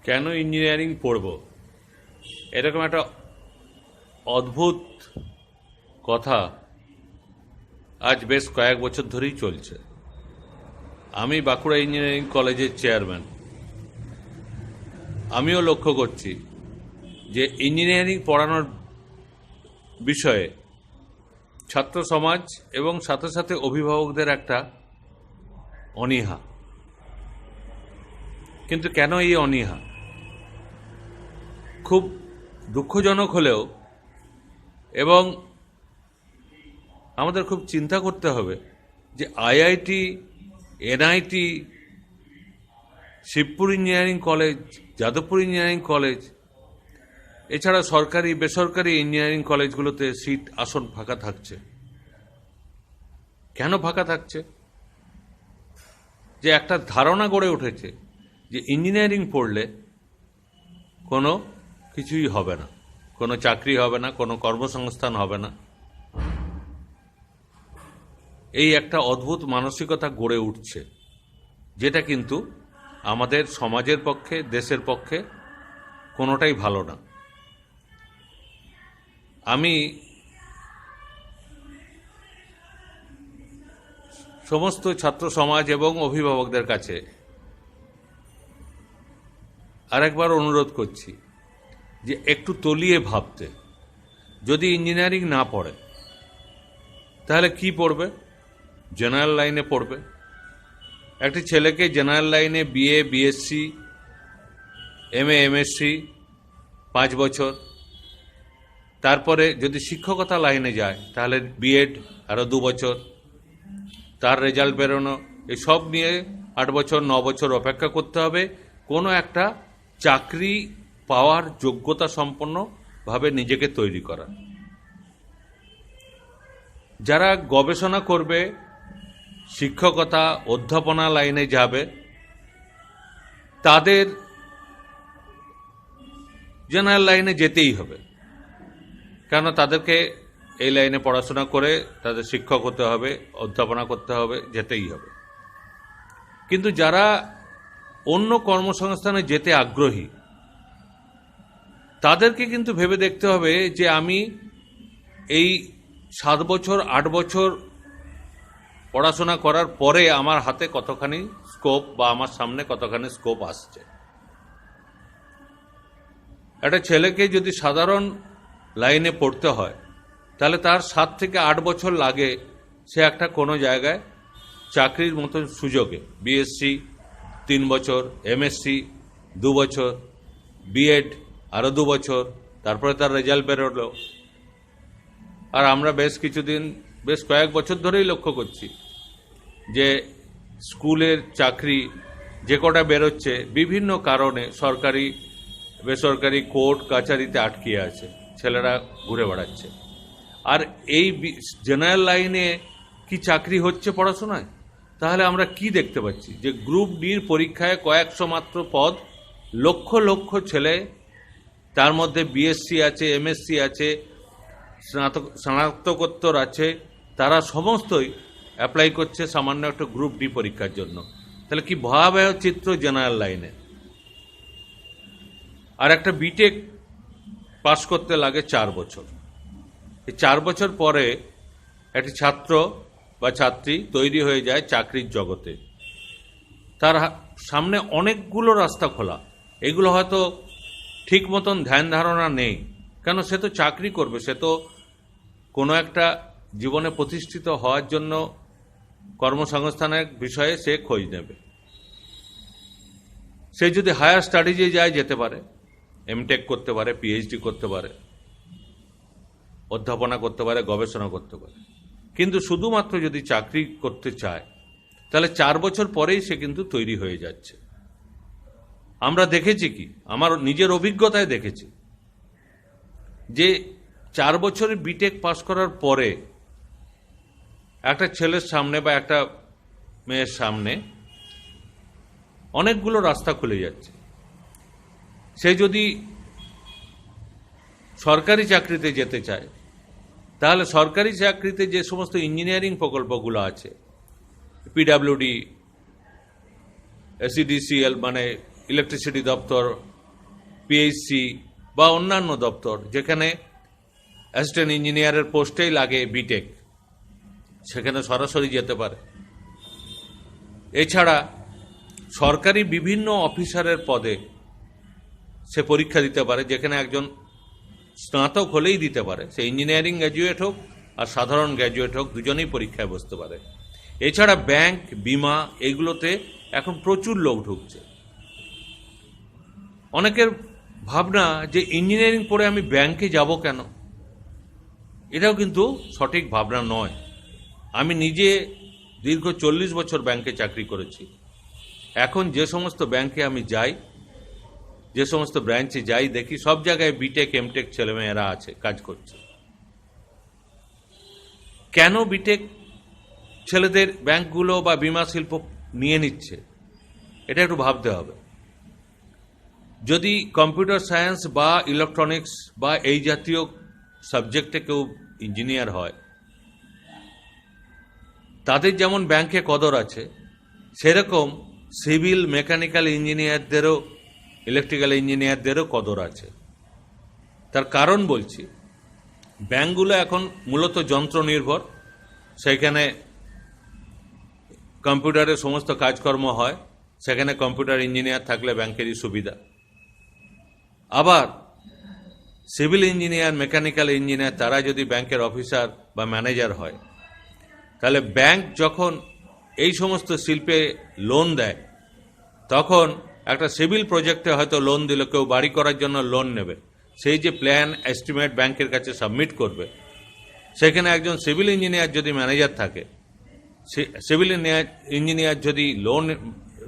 কেন ইঞ্জিনিয়ারিং পড়ব, এরকম একটা অদ্ভুত কথা আজ বেশ কয়েক বছর ধরেই চলছে। আমি বাঁকুড়া ইঞ্জিনিয়ারিং কলেজের চেয়ারম্যান। আমিও লক্ষ্য করছি যে ইঞ্জিনিয়ারিং পড়ানোর বিষয়ে ছাত্র সমাজ এবং সাথে সাথে অভিভাবকদের একটা অনীহা। কিন্তু কেন এই অনীহা? খুব দুঃখজনক হলেও এবং আমাদের খুব চিন্তা করতে হবে যে IIT, NIT, Shibpur engineering college, Jadavpur engineering college, এছাড়া সরকারি বেসরকারি ইঞ্জিনিয়ারিং কলেজগুলোতে সিট আসন ফাঁকা থাকছে। কেন ফাঁকা থাকছে? যে একটা ধারণা গড়ে উঠেছে যে ইঞ্জিনিয়ারিং পড়লে কোনো কিছুই হবে না, কোনো চাকরি হবে না, কোনো কর্মসংস্থান হবে না। এই একটা অদ্ভুত মানসিকতা গড়ে উঠছে, যেটা কিন্তু আমাদের সমাজের পক্ষে, দেশের পক্ষে কোনোটাই ভালো না। আমি সমস্ত ছাত্র সমাজ এবং অভিভাবকদের কাছে আরেকবার অনুরোধ করছি যে একটু তলিয়ে ভাবতে। যদি ইঞ্জিনিয়ারিং না পড়ে তাহলে কি পড়বে? জেনারেল লাইনে পড়বে। একটি ছেলেকে জেনারেল লাইনে বিএ, বিএসসি, এমএ, এমএসসি 5 বছর, তারপরে যদি শিক্ষকতা লাইনে যায় তাহলে বিএড আরও 2 বছর, তার রেজাল্ট বেরোনো, এসব নিয়ে 8 বছর 9 বছর অপেক্ষা করতে হবে কোনো একটা চাকরি পাওয়ার যোগ্যতা সম্পন্নভাবে নিজেকে তৈরি করা। যারা গবেষণা করবে, শিক্ষকতা, অধ্যাপনা লাইনে যাবে, তাদের জেনারেল লাইনে যেতেই হবে, কেন তাদেরকে এই লাইনে পড়াশোনা করে তাদের শিক্ষক হতে হবে, অধ্যাপনা করতে হবে, যেতেই হবে। কিন্তু যারা অন্য কর্মসংস্থানে যেতে আগ্রহী, তাদেরকে কিন্তু ভেবে দেখতে হবে যে আমি এই 7 বছর 8 বছর পড়াশোনা করার পরে আমার হাতে কতখানি স্কোপ বা আমার সামনে কতখানি স্কোপ আসছে। একটা ছেলেকে যদি সাধারণ লাইনে পড়তে হয় তাহলে তার 7 থেকে 8 বছর লাগে সে একটা কোনো জায়গায় চাকরির মতো সুযোগে। বিএসসি 3 বছর, এমএসসি 2 বছর, বিএড আরও 2 বছর, তারপরে তার রেজাল্ট বেরোলো। আর আমরা বেশ কয়েক বছর ধরেই লক্ষ্য করছি যে স্কুলের চাকরি যে কটা বেরোচ্ছে বিভিন্ন কারণে সরকারি বেসরকারি কোর্ট কাছারিতে আটকে আছে, ছেলেরা ঘুরে বেড়াচ্ছে। আর এই জেনারেল লাইনে কি চাকরি হচ্ছে পড়াশোনায়? তাহলে আমরা কি দেখতে পাচ্ছি যে গ্রুপ ডির পরীক্ষায় কয়েকশো মাত্র পদ, লক্ষ লক্ষ ছেলে, তার মধ্যে বিএসসি আছে, এমএসসি আছে, স্নাতকোত্তর আছে, তারা সমস্তই অ্যাপ্লাই করছে সামান্য একটা গ্রুপ ডি পরীক্ষার জন্য। তাহলে কি ভয়াবহ চিত্র জেনারেল লাইনে। আর একটা বিটেক পাস করতে লাগে 4 বছর। এই 4 বছর পরে একটি ছাত্র বা ছাত্রী তৈরি হয়ে যায় চাকরির জগতে। তার সামনে অনেকগুলো রাস্তা খোলা। এগুলো হয়তো ঠিক মতন ধ্যান ধারণা নেই, কেন সে তো চাকরি করবে, সে তো কোনো একটা জীবনে প্রতিষ্ঠিত হওয়ার জন্য কর্মসংস্থানের বিষয়ে সে খোঁজ নেবে। সে যদি হায়ার স্টাডিজে যায় যেতে পারে, এমটেক করতে পারে, পিএইচডি করতে পারে, অধ্যাপনা করতে পারে, গবেষণা করতে পারে। কিন্তু শুধুমাত্র যদি চাকরি করতে চায় তাহলে 4 বছর পরেই সে কিন্তু তৈরি হয়ে যাচ্ছে। আমরা দেখেছি কি, আমার নিজের অভিজ্ঞতায় দেখেছি যে 4 বছরের বিটেক পাস করার পরে একটা ছেলের সামনে বা একটা মেয়ের সামনে অনেকগুলো রাস্তা খুলে যাচ্ছে। সে যদি সরকারি চাকরিতে যেতে চায় তাহলে সরকারি চাকরিতে যে সমস্ত ইঞ্জিনিয়ারিং প্রকল্পগুলো আছে, পিডাব্লিউডি, এসিডিসিএল মানে ইলেকট্রিসিটি দপ্তর, পিএইচসি বা অন্যান্য দপ্তর যেখানে অ্যাসিস্ট্যান্ট ইঞ্জিনিয়ারের পোস্টেই লাগে বিটেক, সেখানে সরাসরি যেতে পারে। এছাড়া সরকারি বিভিন্ন অফিসারের পদে সে পরীক্ষা দিতে পারে, যেখানে একজন স্নাতক হলেই দিতে পারে, সে ইঞ্জিনিয়ারিং গ্র্যাজুয়েট হোক আর সাধারণ গ্র্যাজুয়েট হোক, দুজনেই পরীক্ষায় বসতে পারে। এছাড়া ব্যাংক, বিমা, এগুলোতে এখন প্রচুর লোক ঢুকছে। অনেকের ভাবনা যে ইঞ্জিনিয়ারিং পড়ে আমি ব্যাংকে যাব কেন, এটাও কিন্তু সঠিক ভাবনা নয়। আমি নিজে দীর্ঘ 40 বছর ব্যাংকে চাকরি করেছি। এখন যে সমস্ত ব্যাংকে আমি যাই, যে সমস্ত ব্রাঞ্চে যাই, দেখি সব জায়গায় বিটেক এমটেক ছেলেমেয়েরা আছে, কাজ করছে। কেন বিটেক ছেলেদের ব্যাংকগুলো বা বিমা শিল্প নিয়ে নিচ্ছে, এটা একটু ভাবতে হবে। যদি কম্পিউটার সায়েন্স বা ইলেকট্রনিক্স বা এই জাতীয় সাবজেক্টে কেউ ইঞ্জিনিয়ার হয়, তাদের যেমন ব্যাংকে কদর আছে, সেরকম সিভিল, মেকানিক্যাল ইঞ্জিনিয়ারদেরও, ইলেকট্রিক্যাল ইঞ্জিনিয়ারদেরও কদর আছে। তার কারণ বলছি, ব্যাংকগুলো এখন মূলত যন্ত্র নির্ভর, সেখানে কম্পিউটারে সমস্ত কাজকর্ম হয়, সেখানে কম্পিউটার ইঞ্জিনিয়ার থাকলে ব্যাংকেরই সুবিধা। আবার সিভিল ইঞ্জিনিয়ার, মেকানিক্যাল ইঞ্জিনিয়ার, তারা যদি ব্যাংকের অফিসার বা ম্যানেজার হয়, তাহলে ব্যাংক যখন এই সমস্ত শিল্পে লোন দেয়, তখন একটা সিভিল প্রজেক্টে হয়তো লোন দিল, কেউ বাড়ি করার জন্য লোন নেবে, সেই যে প্ল্যান এস্টিমেট ব্যাংকের কাছে সাবমিট করবে, সেখানে একজন সিভিল ইঞ্জিনিয়ার যদি ম্যানেজার থাকে, সিভিল ইঞ্জিনিয়ার যদি লোন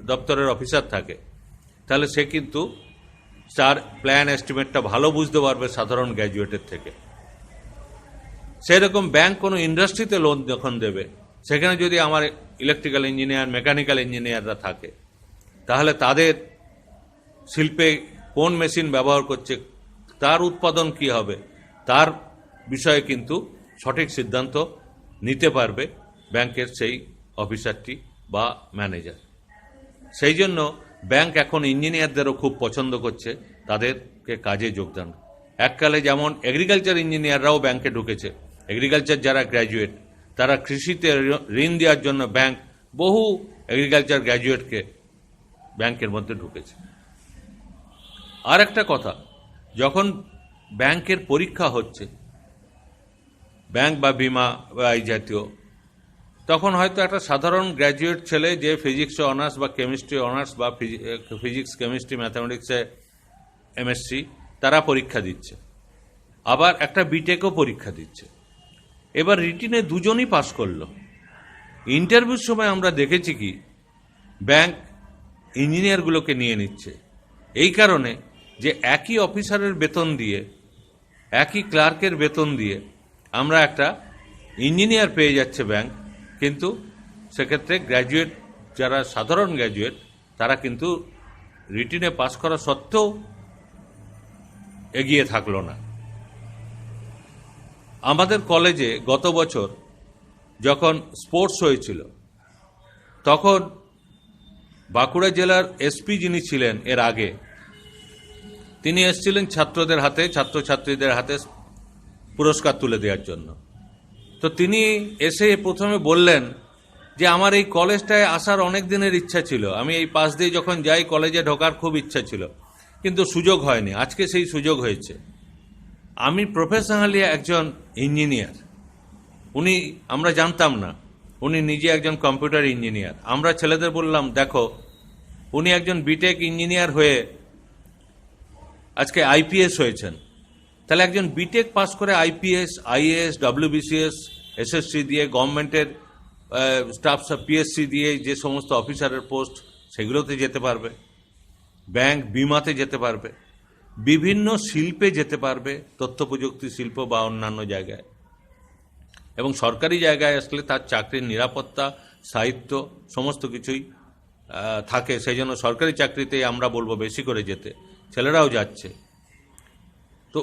দপ্তরের অফিসার থাকে, তাহলে সে কিন্তু তার প্ল্যান এস্টিমেটটা ভালো বুঝতে পারবে সাধারণ গ্র্যাজুয়েটের থেকে। সেরকম ব্যাংক কোনো ইন্ডাস্ট্রিতে লোন যখন দেবে, সেখানে যদি আমার ইলেকট্রিক্যাল ইঞ্জিনিয়ার, মেকানিক্যাল ইঞ্জিনিয়াররা থাকে, তাহলে তাদের শিল্পে কোন মেশিন ব্যবহার করছে, তার উৎপাদন কি হবে, তার বিষয়ে কিন্তু সঠিক সিদ্ধান্ত নিতে পারবে ব্যাংকের সেই অফিসারটি বা ম্যানেজার। সেই জন্য ব্যাংক এখন ইঞ্জিনিয়ারদেরও খুব পছন্দ করছে তাদেরকে কাজে যোগদান। এককালে যেমন এগ্রিকালচার ইঞ্জিনিয়াররাও ব্যাংকে ঢুকেছে, এগ্রিকালচার যারা গ্র্যাজুয়েট, তারা কৃষিতে ঋণ দেওয়ার জন্য ব্যাংক বহু এগ্রিকালচার গ্র্যাজুয়েটকে ব্যাংকের মধ্যে ঢুকেছে। আর একটা কথা, যখন ব্যাংকের পরীক্ষা হচ্ছে, ব্যাংক বা বিমা বা এই জাতীয়, তখন হয়তো একটা সাধারণ গ্র্যাজুয়েট ছেলে যে ফিজিক্সে অনার্স বা কেমিস্ট্রি অনার্স বা ফিজিক্স, কেমিস্ট্রি, ম্যাথামেটিক্সে এমএসসি, তারা পরীক্ষা দিচ্ছে। আবার একটা বিটেকও পরীক্ষা দিচ্ছে। এবার রিটিনে দুজনই পাস করলো। ইন্টারভিউর সময় আমরা দেখেছি কি, ব্যাংক ইঞ্জিনিয়ারগুলোকে নিয়ে নিচ্ছে এই কারণে যে একই অফিসারের বেতন দিয়ে, একই ক্লার্কের বেতন দিয়ে আমরা একটা ইঞ্জিনিয়ার পেয়ে যাচ্ছে ব্যাংক, কিন্তু সেক্ষেত্রে গ্র্যাজুয়েট যারা সাধারণ গ্র্যাজুয়েট, তারা কিন্তু রিটিনে পাস করা সত্ত্বেও এগিয়ে থাকলো না। আমাদের কলেজে গত বছর যখন স্পোর্টস হয়েছিল, তখন বাঁকুড়া জেলার এসপি যিনি ছিলেন এর আগে, তিনি এসেছিলেন ছাত্রদের হাতে, ছাত্রছাত্রীদের হাতে পুরস্কার তুলে দেওয়ার জন্য। তো তিনি এসে প্রথমে বললেন যে আমার এই কলেজটায় আসার অনেক দিনের ইচ্ছা ছিল, আমি এই পাশ দিয়ে যখন যাই কলেজে ঢোকার খুব ইচ্ছা ছিল, কিন্তু সুযোগ হয়নি, আজকে সেই সুযোগ হয়েছে। আমি প্রফেশনালি একজন ইঞ্জিনিয়ার, উনি, আমরা জানতাম না উনি নিজে একজন কম্পিউটার ইঞ্জিনিয়ার। আমরা ছেলেদের বললাম, দেখো উনি একজন বিটেক ইঞ্জিনিয়ার হয়ে আজকে আইপিএস হয়েছেন, তাহলে একজন বিটেক পাস করে আইপিএস, আইএএস, ডব্লিউবিসিএস, এসএসসি দিয়ে, গভর্নমেন্টের স্টাফ পিএসসি দিয়ে যে সমস্ত অফিসারের পোস্ট, সেগুলোতে যেতে পারবে, ব্যাংক, বিমাতে যেতে পারবে, বিভিন্ন শিল্পে যেতে পারবে, তথ্য প্রযুক্তি শিল্প বা অন্যান্য জায়গায়। এবং সরকারি জায়গায় আসলে তার চাকরির নিরাপত্তা, স্থায়িত্ব সমস্ত কিছুই থাকে। সেই জন্য সরকারি চাকরিতেই আমরা বলবো বেশি করে যেতে, ছেলেরাও যাচ্ছে। তো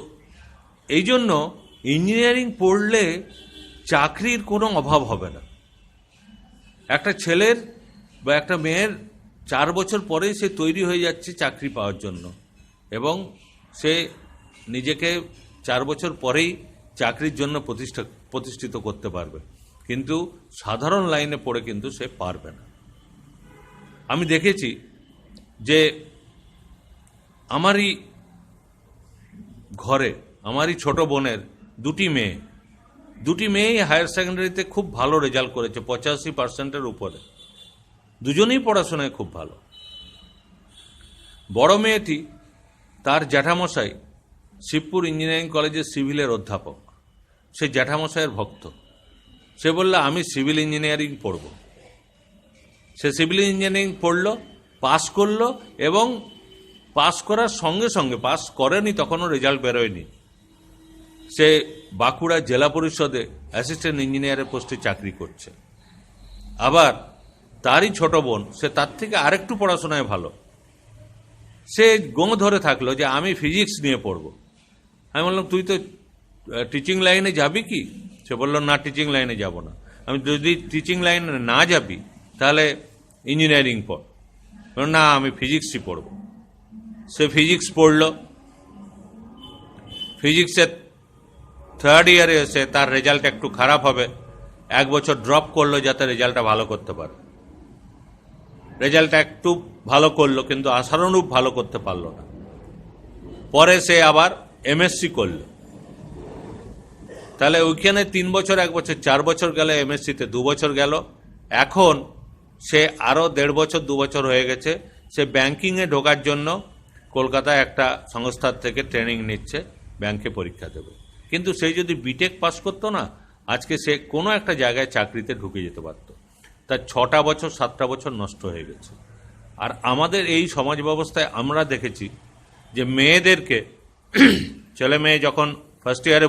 এই জন্য ইঞ্জিনিয়ারিং পড়লে চাকরির কোনো অভাব হবে না। একটা ছেলের বা একটা মেয়ের 4 বছর পরেই সে তৈরি হয়ে যাচ্ছে চাকরি পাওয়ার জন্য। এবং সে নিজেকে 4 বছর পরেই চাকরির জন্য প্রতিষ্ঠিত করতে পারবে, কিন্তু সাধারণ লাইনে পড়ে কিন্তু সে পারবে না। আমি দেখেছি যে আমারই ঘরে আমারই ছোট বোনের দুটি মেয়েই হায়ার সেকেন্ডারিতে খুব ভালো রেজাল্ট করেছে, 85%-এর উপরে। দুজনেই পড়াশোনায় খুব ভালো। বড় মেয়েটি, তার জ্যাঠামশাই শিবপুর ইঞ্জিনিয়ারিং কলেজের সিভিলের অধ্যাপক, সে জ্যাঠামশাইয়ের ভক্ত। সে বলল আমি সিভিল ইঞ্জিনিয়ারিং পড়ব। সে সিভিল ইঞ্জিনিয়ারিং পড়ল, পাস করলো, এবং পাস করার সঙ্গে সঙ্গে, পাস করেনি তখনও রেজাল্ট বেরোয়নি, সে বাঁকুড়া জেলা পরিষদে অ্যাসিস্ট্যান্ট ইঞ্জিনিয়ারের পোস্টে চাকরি করছে। আবার তারই ছোট বোন, সে তার থেকে আরেকটু পড়াশোনায় ভালো, সে গোঁ ধরে থাকলো যে আমি ফিজিক্স নিয়ে পড়ব। আমি বললাম তুই তো টিচিং লাইনে যাবি কি? সে বলল না, টিচিং লাইনে যাব না। আমি যদি টিচিং লাইনে না যাবি তাহলে ইঞ্জিনিয়ারিং পড়। না, আমি ফিজিক্সই পড়ব। সে ফিজিক্স পড়ল। ফিজিক্সের 3rd ইয়ারে এসে তার রেজাল্ট একটু খারাপ হবে, 1 বছর ড্রপ করলো যাতে রেজাল্টটা ভালো করতে পারে। রেজাল্টটা একটু ভালো করলো, কিন্তু আশানুরূপ ভালো করতে পারলো না। পরে সে আবার এমএসসি করল। তাহলে ওইখানে 3 বছর 1 বছর 4 বছর গেল, এমএসসিতে 2 বছর গেল। এখন সে আরও 1.5 বছর 2 বছর হয়ে গেছে, সে ব্যাংকিংয়ে ঢোকার জন্য কলকাতায় একটা সংস্থার থেকে ট্রেনিং নিচ্ছে, ব্যাংকে পরীক্ষা দেবে। কিন্তু সেই যদি বিটেক পাস করতো না, আজকে সে কোনো একটা জায়গায় চাকরিতে ঢুকে যেতে পারত। তার 6টা বছর 7টা বছর নষ্ট হয়ে গেছে। আর আমাদের এই সমাজ ব্যবস্থায় আমরা দেখেছি যে মেয়েদেরকে, ছেলে মেয়ে যখন ফার্স্ট ইয়ারে